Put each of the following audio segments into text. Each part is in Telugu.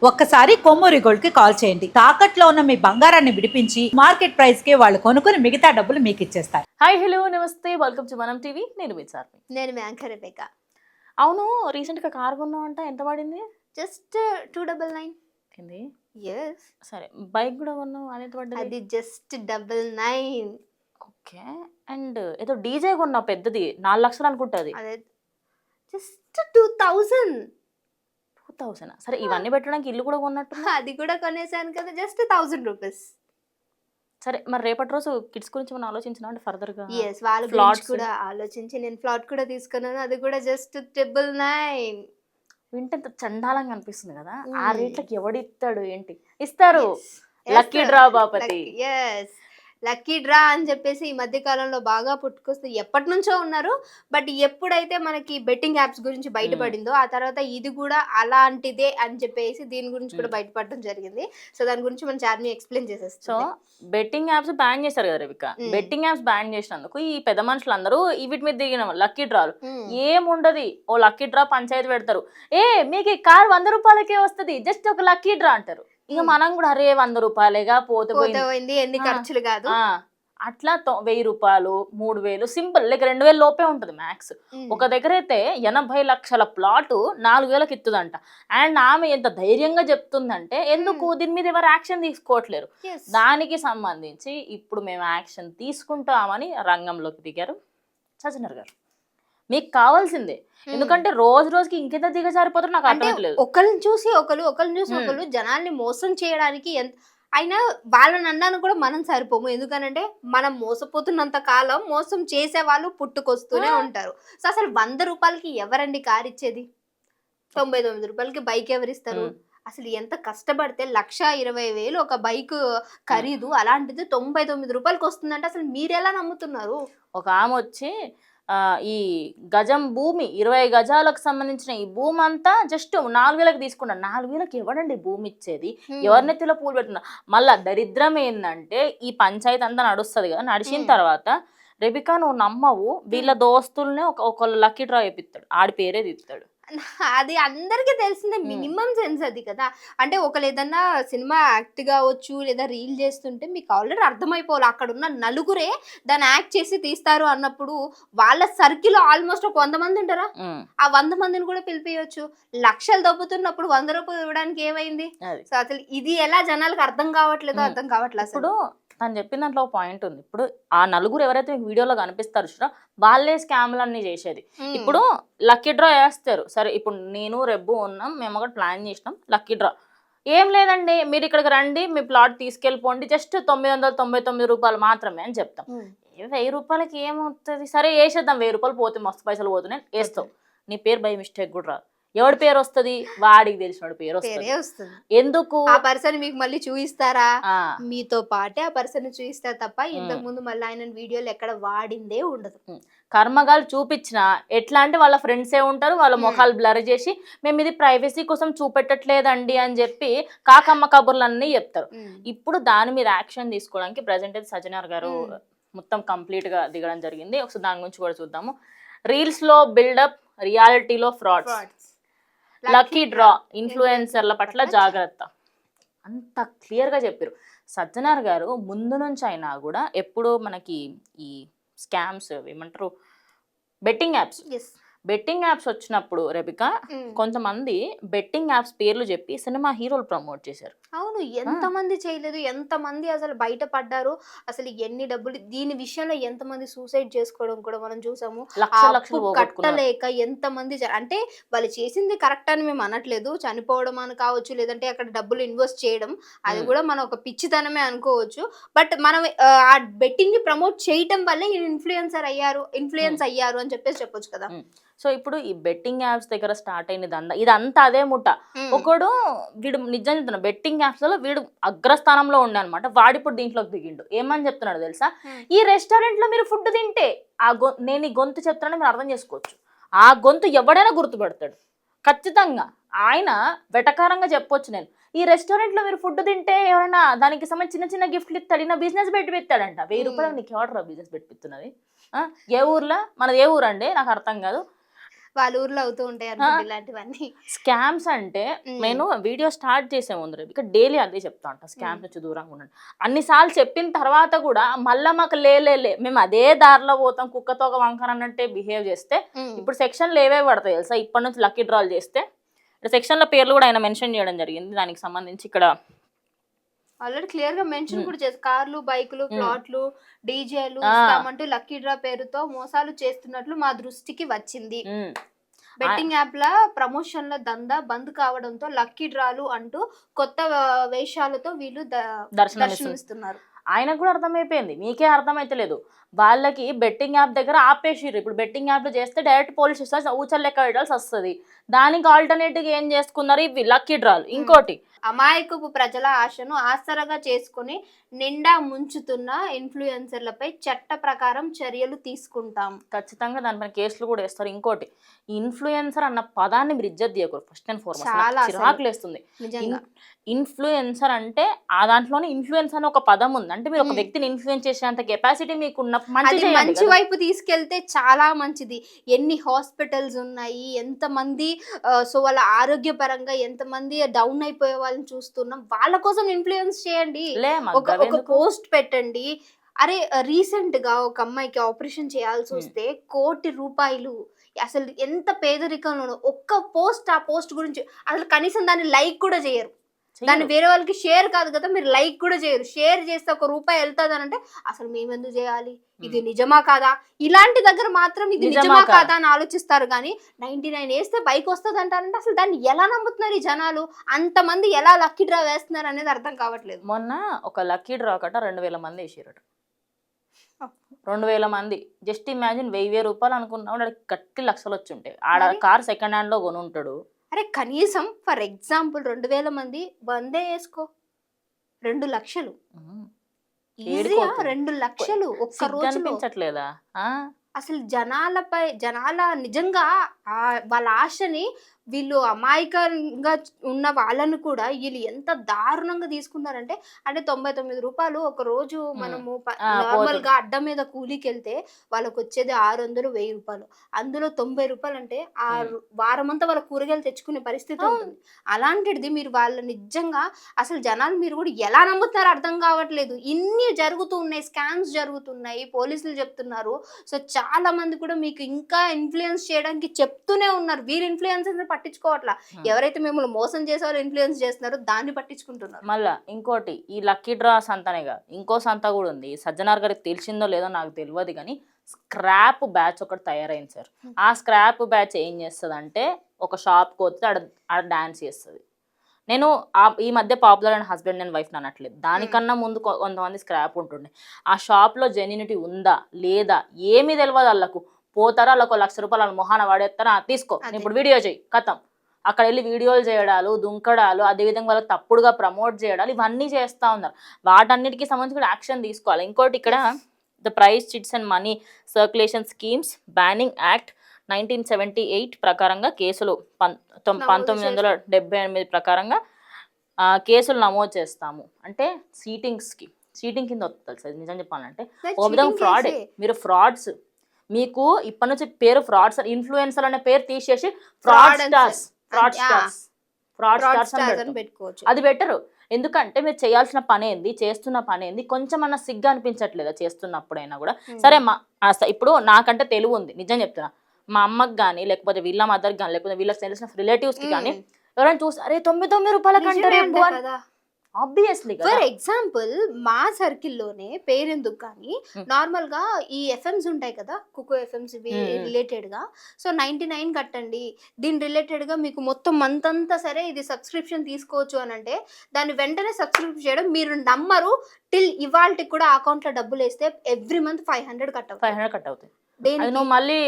ఒక్కసారి కొమ్మూరి గోల్డ్ కి కాల్ చేయండి. తాకట్లో ఉన్న మీ బంగారాన్ని విడిపించి మార్కెట్ ప్రైస్ కి వాళ్ళు కొనుక్కుని మిగతా డబ్బులు మీకు ఇచ్చేస్తారు. హాయ్ హలో నమస్తే వెల్కమ్ టు మనం టీవీ. నేను మీ సార్ని. నేను మీ యాంకర్ రెబెకా. అవును, రీసెంట్గా కార్ కొన్నావంట, ఎంత పడింది? జస్ట్ 299. ఏంది? ఎస్, సరే, బైక్ కూడా కొన్నావు, అది ఎంత పడ్డది? అది జస్ట్ 99. ఓకే. అండ్ ఏదో డీజే కొన్నావు పెద్దది, 4 లక్షలు అనుకుంటుంది. అదే జస్ట్ 2000. 2000. సరే, ఇవన్నీ పెట్టడానికి ఇల్లు కూడా కొన్నట్టు. అది కూడా కొనేసాను కదా, జస్ట్ 1000 రూపీస్. సరే, మరి రేపటి రోజు కిడ్స్ గురించి మనం ఆలోచించిన అంటే ఫర్దర్గా ఎస్, వాళ్ళ గురించి కూడా ఆలోచించి నేను ఫ్లాట్ కూడా తీసుకున్నాను. అది కూడా జస్ట్ 999. వింటే ఎంత చండాలంగా అనిపిస్తుంది కదా. ఆ రేట్లకి ఎవడిస్తాడు? ఏంటి ఇస్తారు? లక్కీ డ్రా బాపతి. ఎస్, లక్కీ డ్రా అని చెప్పేసి ఈ మధ్య కాలంలో బాగా పుట్టుకొస్తే ఎప్పటి నుంచో ఉన్నారు. బట్ ఎప్పుడైతే మనకి బెట్టింగ్ యాప్స్ గురించి బయటపడిందో ఆ తర్వాత ఇది కూడా అలాంటిదే అని చెప్పేసి దీని గురించి కూడా బయటపడడం జరిగింది. సో దాని గురించి మన చార్మి ఎక్స్ప్లెయిన్ చేసేస్తాం. సో బెట్టింగ్ యాప్స్ బ్యాన్ చేశారు కదా రవిక. బెట్టింగ్ యాప్స్ బ్యాన్ చేసినందుకు ఈ పెద్ద మనుషులందరూ వీటి మీద దిగిన లక్కీ డ్రాలు ఏముండదు. ఓ లక్కీ డ్రా పంచాయతీ పెడతారు. మీకు ఈ కార్ 100 రూపాయలకే వస్తుంది, జస్ట్ ఒక లక్కీ డ్రా అంటారు. ఇక మనం కూడా అరే 100 రూపాయలేగా పోయింది, ఎన్ని ఖర్చులు కాదు. అట్లా 1000 రూపాయలు 3000 సింపుల్, లేక 2000 లోపే ఉంటది మ్యాక్స్. ఒక దగ్గర అయితే 80 లక్షల ప్లాట్ 4000కి ఇస్తుందంట. అండ్ ఆమె ఎంత ధైర్యంగా చెప్తుందంటే ఎందుకు దీని మీద ఎవరు యాక్షన్ తీసుకోవట్లేరు. దానికి సంబంధించి ఇప్పుడు మేము యాక్షన్ తీసుకుంటామని రంగంలోకి దిగారు సజ్జనర్ గారు. మీకు కావాల్సిందే, ఎందుకంటే రోజు రోజుకి ఇంకెంత దిగజారిపోతారు నాకు అర్థమవుతలేదు. ఒకరిని చూసి ఒకరు జనాల్ని మోసం చేయడానికి అయినా వాళ్ళని అన్నాను కూడా మనం సరిపోము. ఎందుకనంటే మనం మోసపోతున్నంత కాలం మోసం చేసే వాళ్ళు పుట్టుకొస్తూనే ఉంటారు. సో అసలు 100 రూపాయలకి ఎవరండి కార్ ఇచ్చేది? 99 రూపాయలకి బైక్ ఎవరిస్తారు? అసలు ఎంత కష్టపడితే 1,20,000 ఒక బైక్ ఖరీదు, అలాంటిది 99 రూపాయలకి వస్తుందంటే అసలు మీరెలా నమ్ముతున్నారు? ఒక ఆమె వచ్చి ఈ గజం భూమి 20 గజాలకు సంబంధించిన ఈ భూమి అంతా జస్ట్ 4000కి తీసుకున్నాడు. 4000కి ఎవడండి భూమి ఇచ్చేది? ఎవరినెత్తిలో పూలు పెట్టుకున్నా. మళ్ళా దరిద్రం ఏంటంటే ఈ పంచాయతీ అంతా నడుస్తుంది కదా, నడిచిన తర్వాత రెబికా నువ్వు నమ్మవు, వీళ్ళ దోస్తుల్నే ఒక లక్కీ డ్రా వేపిస్తాడు, ఆడి పేరే తీస్తాడు. అది అందరికీ తెలిసిందే, మినిమం సెన్స్ అది కదా. అంటే ఒకరు ఏదన్నా సినిమా యాక్ట్ కావచ్చు లేదా రీల్ చేస్తుంటే మీకు ఆల్రెడీ అర్థమైపోవాలి అక్కడ ఉన్న నలుగురే దాన్ని యాక్ట్ చేసి తీస్తారు అన్నప్పుడు వాళ్ళ సర్కిల్ ఆల్మోస్ట్ ఒక 100 మంది ఉంటారా, ఆ 100 మందిని కూడా పిలిపియొచ్చు. లక్షలు దొబ్బుతున్నప్పుడు 100 రూపాయలు ఇవ్వడానికి ఏమైంది? సో అసలు ఇది ఎలా జనాలకు అర్థం కావట్లేదో అర్థం కావట్లేదు. ఇప్పుడు తను చెప్పిన దాంట్లో ఒక పాయింట్ ఉంది. ఇప్పుడు ఆ నలుగురు ఎవరైతే మీకు వీడియోలో కనిపిస్తారు చూడ, వాళ్ళే స్కామ్లన్నీ చేసేది. ఇప్పుడు లక్కీ డ్రా వేస్తారు. సరే, ఇప్పుడు నేను రెబ్బు ఉన్నాం, మేము ఒకటి ప్లాన్ చేసినాం లక్కీ డ్రా. ఏం లేదండి, మీరు ఇక్కడికి రండి, మీ ప్లాట్ తీసుకెళ్ళిపోండి, జస్ట్ 999 రూపాయలు మాత్రమే అని చెప్తాం. 1000 రూపాయలకి ఏమవుతుంది? సరే వేసేద్దాం, 1000 రూపాయలు పోతే మస్తు పైసలు పోతున్నాయి, వేస్తాం. నీ పేరు బై మిస్టేక్ కూడా రాదు. ఎవడి పేరు వస్తుంది? వాడికి తెలిసిన పేరు వస్తుంది. ఎందుకు? ఆ పర్సన్ మీకు మళ్ళీ చూయిస్తారా? మీతో పాటే ఆ పర్సన్ చూయిస్తారు తప్ప ఇంతకు ముందు మళ్ళీ ఆయన వీడియోలు ఎక్కడ వాడిందే ఉండదు. కర్మగాలు చూపించిన ఎట్లా అంటే వాళ్ళ ఫ్రెండ్సే ఉంటారు, వాళ్ళ ముఖాలు బ్లర్ చేసి మేము ఇది ప్రైవసీ కోసం చూపెట్టట్లేదండి అని చెప్పి కాకమ్మ కబుర్లన్నీ చెప్తారు. ఇప్పుడు దాని మీద యాక్షన్ తీసుకోవడానికి ప్రజెంట్ అయితే సజ్జనర్ గారు మొత్తం కంప్లీట్ గా దిగడం జరిగింది. ఒకసారి దాని గురించి కూడా చూద్దాము. రీల్స్ లో బిల్డప్, రియాలిటీలో ఫ్రాడ్స్, లక్కీ డ్రా, ఇన్ఫ్లుయెన్సర్ల పట్ల జాగ్రత్త, అంత క్లియర్గా చెప్పారు సజ్జనర్ గారు. ముందు నుంచి అయినా కూడా ఎప్పుడు మనకి ఈ స్కామ్స్ ఏమంటారు, బెట్టింగ్ యాప్స్ వచ్చినప్పుడు రెబికా కొంతమంది బెట్టింగ్ యాప్స్ పేర్లు చెప్పి సినిమా హీరోలు ప్రమోట్ చేశారు. అవును, ఎంతమంది చేయలేదు, ఎంతమంది అసలు బయటపడ్డారు, అసలు ఎన్ని డబ్బులు దీని విషయంలో ఎంతమంది సూసైడ్ చేసుకోవడం కూడా మనం చూసాము. లక్షలు కట్టలేక ఎంతమంది అంటే వాళ్ళు చేసింది కరెక్ట్ అని మేము అనట్లేదు, చనిపోవడం అని కావచ్చు, లేదంటే అక్కడ డబ్బులు ఇన్వెస్ట్ చేయడం అది కూడా మనం ఒక పిచ్చితనమే అనుకోవచ్చు. బట్ మనం ఆ బెట్టింగ్ ని ప్రమోట్ చేయటం వల్లే ఇన్ఫ్లుయెన్స్ అయ్యారు అని చెప్పేసి చెప్పొచ్చు కదా. సో ఇప్పుడు ఈ బెట్టింగ్ యాప్స్ దగ్గర స్టార్ట్ అయినది ఇదంతా అదే ముఠ. ఒకడు వీడు నిజం చెప్తున్నా, బెట్టింగ్ యాప్స్ లో వీడు అగ్రస్థానంలో ఉండే అనమాట. వాడిప్పుడు దీంట్లోకి దిగిండు. ఏమని చెప్తున్నాడు తెలుసా? ఈ రెస్టారెంట్ లో మీరు ఫుడ్ తింటే నేను ఈ గొంతు చెప్తానని మీరు అర్థం చేసుకోవచ్చు. ఆ గొంతు ఎవడైనా గుర్తుపెడతాడు ఖచ్చితంగా. ఆయన వెటకారంగా చెప్పొచ్చు, నేను ఈ రెస్టారెంట్ లో మీరు ఫుడ్ తింటే ఎవరైనా దానికి సంబంధించి చిన్న గిఫ్ట్లు ఇస్తాడు, నా బిజినెస్ పెట్టిస్తాడంట. 1000 రూపాయలు నీకు ఎవడరా బిజినెస్ పెట్టిస్తున్నది? ఏ ఊర్లో? మనది ఏ ఊరు అండి? నాకు అర్థం కాదు. వాళ్ళ ఊర్లో అవుతూ ఉంటాయి అనుకుంటే ఇలాంటివన్నీ. స్కామ్స్ అంటే నేను వీడియో స్టార్ట్ చేసే ముందు ఇక డైలీ అదే చెప్తా ఉంటా, స్కామ్స్ నుంచి దూరంగా ఉండండి. అన్నిసార్లు చెప్పిన తర్వాత కూడా మళ్ళీ మాకు లే మేము అదే దారిలో పోతాం, కుక్కతో ఒక వంకర అన్నట్టే బిహేవ్ చేస్తే ఇప్పుడు సెక్షన్లు ఏవే పడతాయి తెలుసా? ఇప్పటి నుంచి లక్కీ డ్రాల్ చేస్తే సెక్షన్ల పేర్లు కూడా ఆయన మెన్షన్ చేయడం జరిగింది. దానికి సంబంధించి ఇక్కడ ఆల్రెడీ క్లియర్ గా మెన్షన్ కూడా చేసి కార్లు, బైకులు, ప్లాట్లు, డీజేలు ఇస్తామంటూ లక్కీ డ్రా పేరుతో మోసాలు చేస్తున్నట్లు మా దృష్టికి వచ్చింది. బెట్టింగ్ యాప్ల ప్రమోషన్ల దందా బంద్ కావడంతో లక్కీ డ్రాలు అంటూ కొత్త వేషాలతో వీళ్ళు దర్శనమిస్తున్నారు. ఆయనకు కూడా అర్థమైపోయింది, మీకే అర్థమైతలేదు. వాళ్ళకి బెట్టింగ్ యాప్ దగ్గర ఆపేసిర్రు. ఇప్పుడు బెట్టింగ్ యాప్ చేస్తే డైరెక్ట్ పోలీస్ స్టేషన్ ఊచలు లెక్క పెట్టాల్సి వస్తుంది. దానికి ఆల్టర్నేటివ్ ఏం చేసుకున్నారు? ఇవి లక్కీ డ్రాలు. ఇంకోటి అమాయకపు ప్రజల ఆశను ఆసరగా చేసుకుని నిండా ముంచుతున్న ఇన్ఫ్లుయెన్సర్లపై చట్ట ప్రకారం చర్యలు తీసుకుంటాం. ఖచ్చితంగా దానిపైన కేసులు కూడా వేస్తారు. ఇంకోటి, ఇన్ఫ్లుయెన్సర్ అన్న పదాన్ని మీరు ఇజ్జత్ చేయకూడదు. ఫస్ట్ అండ్ ఫార్మోస్ట్ చిరాకులు వేస్తుంది. ఇన్ఫ్లుయెన్సర్ అంటే ఆ దాంట్లోనే ఇన్ఫ్లుయెన్స్ అనే ఒక పదం ఉంది. అంటే మీరు ఒక వ్యక్తిని ఇన్ఫ్లుయెన్స్ చేసేంత కెపాసిటీ మీకున్న మంచి వైపు తీసుకెళ్తే చాలా మంచిది. ఎన్ని హాస్పిటల్స్ ఉన్నాయి, ఎంతమంది సో వాళ్ళ ఆరోగ్యపరంగా ఎంతమంది డౌన్ అయిపోయే వాళ్ళని చూస్తున్నాం. వాళ్ళ కోసం ఇన్ఫ్లుయెన్స్ చేయండి, ఒక పోస్ట్ పెట్టండి. అరే రీసెంట్ గా ఒక అమ్మాయికి ఆపరేషన్ చేయాల్సి వస్తే ₹1,00,00,000 అసలు ఎంత పేదరికంలో ఒక్క పోస్ట్, ఆ పోస్ట్ గురించి అసలు కనీసం దాన్ని లైక్ కూడా చేయరు. దాన్ని వేరే వాళ్ళకి షేర్ కాదు కదా, మీరు లైక్ కూడా చేయరు. షేర్ చేస్తే ₹1 వెళ్తుంది అని అంటే అసలు మేమెందుకు చేయాలి, ఇది నిజమా కాదా, ఇలాంటి దగ్గర మాత్రం ఇది నిజమా కాదా అని ఆలోచిస్తారు. కానీ 99 వేస్తే బైక్ వస్తుంది అంటారంటే అసలు దాన్ని ఎలా నమ్ముతున్నారు ఈ జనాలు? అంతమంది ఎలా లక్కీ డ్రా వేస్తున్నారు అనేది అర్థం కావట్లేదు. మొన్న ఒక లక్కీ డ్రా కట 2,000 మంది వేసారట. 2,000 మంది. జస్ట్ ఇమాజిన్, ₹1,000 అనుకున్నాం, వాడికి గట్టి లక్షలు వచ్చి ఉంటాయి. ఆడ కార్ సెకండ్ హ్యాండ్ లో కొని ఉంటాడు. అరే కనీసం ఫర్ ఎగ్జాంపుల్ 2,000 మంది బందే వేసుకో, 2 లక్షలు. 2 లక్షలు ఒక్క రోజు అనిపించట్లేదా? అసలు జనాల నిజంగా వాళ్ళ ఆశని వీళ్ళు అమాయకంగా ఉన్న వాళ్ళను కూడా వీళ్ళు ఎంత దారుణంగా తీసుకున్నారంటే, అంటే ₹99 ఒక రోజు మనము నార్మల్ గా అడ్డ మీద కూలీకి వెళ్తే వాళ్ళకి వచ్చేది 600, ₹1,000. అందులో ₹90 అంటే ఆ వారమంతా వాళ్ళ కూరగాయలు తెచ్చుకునే పరిస్థితి ఉంటుంది. అలాంటిది మీరు వాళ్ళ నిజంగా అసలు జనాలు మీరు కూడా ఎలా నమ్ముతున్నారో అర్థం కావట్లేదు. ఇన్ని జరుగుతూ ఉన్నాయి, స్కామ్స్ జరుగుతున్నాయి, పోలీసులు చెప్తున్నారు. సో చాలా మంది కూడా మీకు ఇంకా ఇన్ఫ్లుయెన్స్ చేయడానికి చెప్తూనే ఉన్నారు. వీళ్ళు ఇన్ఫ్లుయెన్స్ పట్టించుకోవట్లా, ఎవరైతే మిమ్మల్ని మోసం చేసేవారు ఇన్ఫ్లుయెన్స్ చేస్తున్నారో దాన్ని పట్టించుకుంటున్నారు. మళ్ళా ఇంకోటి, ఈ లక్కీ డ్రా సంతనేగా ఇంకో సంత కూడా ఉంది. సజ్జనార్ గారికి తెలిసిందో లేదో నాకు తెలియదు, కానీ స్క్రాప్ బ్యాచ్ ఒకటి తయారైంది సార్. ఆ స్క్రాప్ బ్యాచ్ ఏం చేస్తుంది అంటే, ఒక షాప్కి వస్తే ఆడ డాన్స్ చేస్తుంది. నేను ఈ మధ్య popular and husband and wife అనట్లేదు, దానికన్నా ముందు కొంతమంది స్క్రాప్ ఉంటుండే. ఆ షాప్లో జెన్యూనిటీ ఉందా లేదా ఏమీ తెలియదు. వాళ్ళకు పోతారా, వాళ్ళకు ₹1,00,000 వాళ్ళ మొహాన వాడేస్తారా, తీసుకో ఇప్పుడు వీడియో చేయి, కథం. అక్కడ వెళ్ళి వీడియోలు చేయడాలు, దుంకడాలు, అదేవిధంగా వాళ్ళకి తప్పుడుగా ప్రమోట్ చేయడాలు, ఇవన్నీ చేస్తూ ఉన్నారు. వాటన్నిటికీ సంబంధించి కూడా యాక్షన్ తీసుకోవాలి. ఇంకోటి, ఇక్కడ the price chits and money circulation schemes banning act 1978 ప్రకారంగా కేసులు 1978 ప్రకారంగా కేసులు నమోదు చేస్తాము. అంటే చీటింగ్ కింద వస్తుంది సార్. నిజం చెప్పాలంటే ఓ విధంగా ఫ్రాడే. మీరు ఫ్రాడ్స్, మీకు ఇప్పటి నుంచి పేరు ఫ్రాడ్స్, ఇన్ఫ్లుయెన్సర్ అనే పేరు తీసేసి ఫ్రాడ్ స్టార్స్ అని పెట్టుకోవచ్చు. అది బెటర్. ఎందుకంటే మీరు చేయాల్సిన పని ఏంది, చేస్తున్న పని ఏంది, కొంచెం అన్న సిగ్గు అనిపించట్లేదా చేస్తున్నప్పుడైనా కూడా? సరే ఇప్పుడు నాకంటే తెలివి ఉంది, నిజం చెప్తున్నా. మా అమ్మకి కానీ, లేకపోతే వీళ్ళ మదర్కి కానీ, లేకపోతే వీళ్ళకి తెలిసిన రిలేటివ్స్కి కానీ ఎవరైనా చూసి అరే ₹99 కంటే ఆబ్వియస్లీ. ఫర్ ఎగ్జాంపుల్ మా సర్కిల్లోనే పేరెందుకు కానీ నార్మల్ గా ఈ ఎఫ్ఎంస్ ఉంటాయి కదా, కుకో ఎఫ్ఎంస్ రిలేటెడ్ గా, సో 99 కట్టండి, దీని రిలేటెడ్ గా మీకు మొత్తం మంత్ అంతా సరే ఇది సబ్స్క్రిప్షన్ తీసుకోవచ్చు అని అంటే దాన్ని వెంటనే సబ్స్క్రిప్షన్ చేయడం మీరు నమ్మరు. టిల్ ఇవాళకి కూడా అకౌంట్ లో డబ్బులు వేస్తే ఎవ్రీ మంత్ 500 కట్ అవుతాయి. నువ్వు మళ్ళీ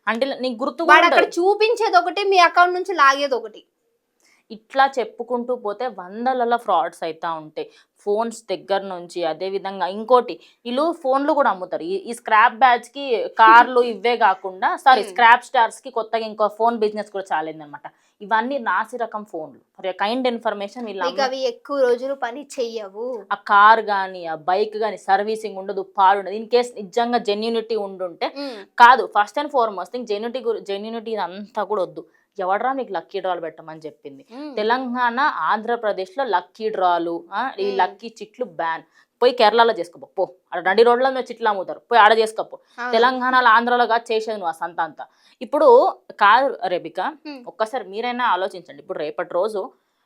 అంటే నీకు గుర్తు అక్కడ చూపించేది ఒకటి, మీ అకౌంట్ నుంచి లాగేది ఒకటి. ఇట్లా చెప్పుకుంటూ పోతే 100లలో ఫ్రాడ్స్ అవుతా ఉంటాయి. ఫోన్స్ దగ్గర నుంచి, అదే విధంగా ఇంకోటి వీళ్ళు ఫోన్లు కూడా అమ్ముతారు. ఈ స్క్రాప్ బ్యాచ్ కి కార్లు ఇవే కాకుండా స్క్రాప్ స్టార్స్ కి కొత్తగా ఇంకో ఫోన్ బిజినెస్ కూడా చాలిందనమాట. ఇవన్నీ నాసి రకం ఫోన్లు, కైండ్ ఇన్ఫర్మేషన్ వీళ్ళు అవి ఎక్కువ రోజులు పని చెయ్యవు. ఆ కార్ కానీ ఆ బైక్ కానీ సర్వీసింగ్ ఉండదు, పాడు ఉండదు. ఇన్ కేస్ నిజంగా జెన్యూనిటీ ఉండుంటే కాదు, first and foremost thing genuinity అంతా కూడా వద్దు. ఎవడరా మీకు లక్కీ డ్రాలు పెట్టమని చెప్పింది? తెలంగాణ, ఆంధ్రప్రదేశ్ లో లక్కీ డ్రాలు, ఈ లక్కీ చిట్లు బ్యాన్. పోయి కేరళలో చేసుకోపో, పో ఆడ నడి రోడ్ల మీద చిట్లు అమ్ముతారు, పోయి ఆడ చేసుకోపో. తెలంగాణలో, ఆంధ్రలో కాదు చేసేది నువ్వు ఆ సంత అంతా. ఇప్పుడు కాదు రేబిక, ఒక్కసారి మీరైనా ఆలోచించండి. ఇప్పుడు రేపటి రోజు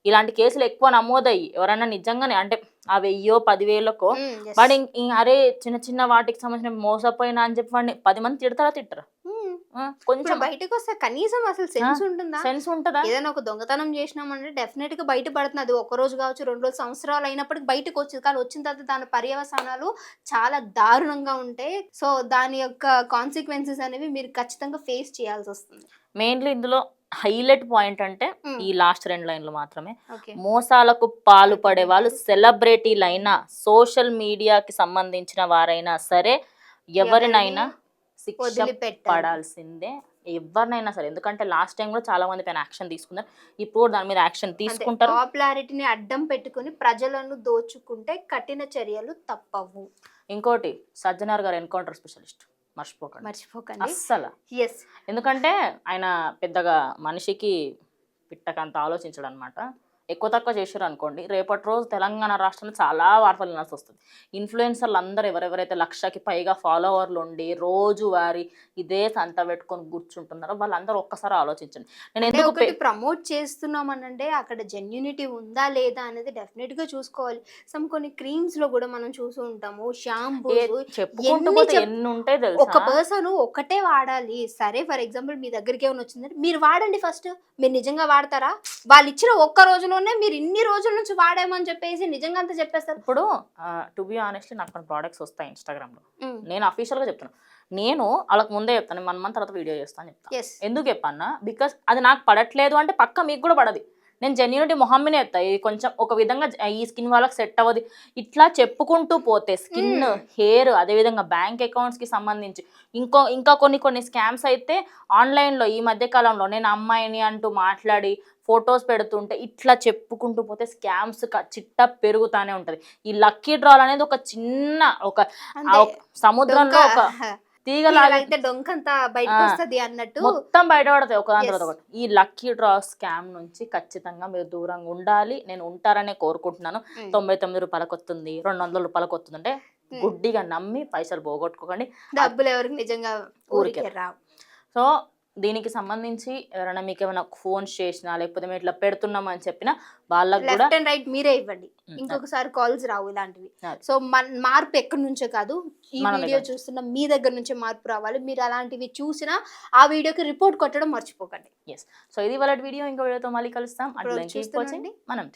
ఇలాంటి కేసులు ఎక్కువ నమోదయ్యి ఎవరైనా నిజంగానే అంటే ఆ 1000 10,000కో వాడు అరే చిన్న చిన్న వాటికి సంబంధించిన మోసపోయినా అని చెప్పి వాడిని 10 మంది తిడతారా? కొంచెం బయటకు వస్తే కనీసం అసలు సెన్స్ ఉంటుందా? సెన్స్ ఉంటుందా? ఏదైనా ఒక దొంగతనం చేసినామంటే డెఫినెట్ గా బయట పడుతుంది. అది ఒక రోజు కావచ్చు, 2 రోజులు, సంవత్సరాలు అయినప్పటికీ బయటకు వచ్చింది. కానీ వచ్చిన తర్వాత దాని పర్యవసానాలు చాలా దారుణంగా ఉంటాయి. సో దాని యొక్క కాన్సిక్వెన్సెస్ అనేవి మీరు ఖచ్చితంగా ఫేస్ చేయాల్సి వస్తుంది. మెయిన్లీ ఇందులో హైలైట్ పాయింట్ అంటే ఈ లాస్ట్ 2 లైన్లు మాత్రమే. మోసాలకు పాల్పడే వాళ్ళు సెలబ్రిటీలైనా, సోషల్ మీడియాకి సంబంధించిన వారైనా సరే ఎవరినైనా శిక్ష పడాల్సిందే, ఎవరినైనా సరే. ఎందుకంటే లాస్ట్ టైం కూడా చాలా మంది పైన యాక్షన్ తీసుకున్నారు, ఇప్పుడు దాని మీద యాక్షన్ తీసుకుంటారు. పాపులారిటీని అడ్డం పెట్టుకుని ప్రజలను దోచుకుంటే కఠిన చర్యలు తప్పవు. ఇంకోటి, సజ్జనార్ గారు ఎన్కౌంటర్ స్పెషలిస్ట్, మర్చిపోకండి అస్సలు. ఎందుకంటే ఆయన పెద్దగా మనిషికి పిట్టకంత ఆలోచించడు అనమాట. ఎక్కువ తక్కువ చేశారు అనుకోండి, రేపటి రోజు తెలంగాణ రాష్ట్రంలో చాలా వార్తలు వినాల్సి వస్తుంది. ఇన్ఫ్లుయెన్సర్లు అందరూ ఎవరెవరైతే 1,00,000కి పైగా ఫాలోవర్లు ఉండి రోజు వారి ఇదే సంత పెట్టుకొని కూర్చుంటున్నారో వాళ్ళందరూ ఒక్కసారి ఆలోచించండి. నేను ఎందుకు ప్రమోట్ చేస్తున్నామనంటే అక్కడ జెన్యూనిటీ ఉందా లేదా అనేది డెఫినెట్ గా చూసుకోవాలి. కొన్ని క్రీమ్స్ లో కూడా మనం చూస్తూ ఉంటాము, షాంపూ చెప్పుకుంటూ పోతే ఎన్ని ఉంటాయి తెలుసా. ఒక పర్సన్ ఒకటే వాడాలి. సరే ఫర్ ఎగ్జాంపుల్ మీ దగ్గరికి ఏమైనా వచ్చిందంటే మీరు వాడండి ఫస్ట్. మీరు నిజంగా వాడతారా? వాళ్ళు ఇచ్చిన ఒక్క రోజులో మీరు ఇన్ని రోజుల నుంచి వాడామని చెప్పేసి నిజంగా అంతా చెప్పేస్తారు. ఇప్పుడు టు బి ఆనెస్ట్లీ నాకు కొన్ని ప్రోడక్ట్స్ వస్తాయి ఇన్స్టాగ్రామ్ లో, నేను అఫీషియల్ గా చెప్తాను. నేను వాళ్ళకి ముందే చెప్తాను, 1 month తర్వాత వీడియో చేస్తాను చెప్తాను. ఎందుకు చెప్పన్నా, బికాస్ అది నాకు పడట్లేదు అంటే పక్క మీకు కూడా పడది. నేను జెన్యూనిటీ మొహం మీద ఎత్తా, ఇది కొంచెం ఒక విధంగా ఈ స్కిన్ వాళ్ళకి సెట్ అవ్వదు ఇట్లా చెప్పుకుంటూ పోతే స్కిన్, హెయిర్, అదేవిధంగా బ్యాంక్ అకౌంట్స్కి సంబంధించి ఇంకా కొన్ని స్కామ్స్ అయితే ఆన్లైన్లో ఈ మధ్య కాలంలో నేను అమ్మాయిని అంటూ మాట్లాడి ఫొటోస్ పెడుతుంటే ఇట్లా చెప్పుకుంటూ పోతే స్కామ్స్ చిట్ట పెరుగుతానే ఉంటది. ఈ లక్కీ డ్రాల్ అనేది ఒక చిన్న ఒక సముద్రంలో ఒక తీగలాగితే డొంకంతా బయటకు వస్తది అన్నట్టు మొత్తం బయటపడతాయి ఒకదాని తర్వాత ఒకటి. ఈ లక్కీ డ్రా స్కామ్ నుంచి ఖచ్చితంగా మీరు దూరంగా ఉండాలి. నేను ఉంటారనే కోరుకుంటున్నాను. 99 రూపాయలకు వస్తుంది, 200 రూపాయలకు వస్తుంది అంటే గుడ్డిగా నమ్మి పైసలు పోగొట్టుకోకండి. డబ్బులు ఎవరికి నిజంగా ఊరికే రావు. సో దీనికి సంబంధించి ఎవరైనా మీకు ఏమైనా ఫోన్ చేసినా లేకపోతే మేము ఇట్లా పెడుతున్నాం అని చెప్పినా వాళ్ళకి కూడా లెఫ్ట్ అండ్ రైట్ మీరే ఇవ్వండి, ఇంకొకసారి కాల్స్ రావు ఇలాంటివి. సో మార్పు ఎక్కడి నుంచో కాదు, ఈ వీడియో చూస్తున్న మీ దగ్గర నుంచే మార్పు రావాలి. మీరు అలాంటివి చూసినా ఆ వీడియోకి రిపోర్ట్ కొట్టడం మర్చిపోకండి. సో ఇది వాళ్ళ వీడియో, ఇంకో వీడియోతో మళ్ళీ కలుస్తాం. అట్లా మనం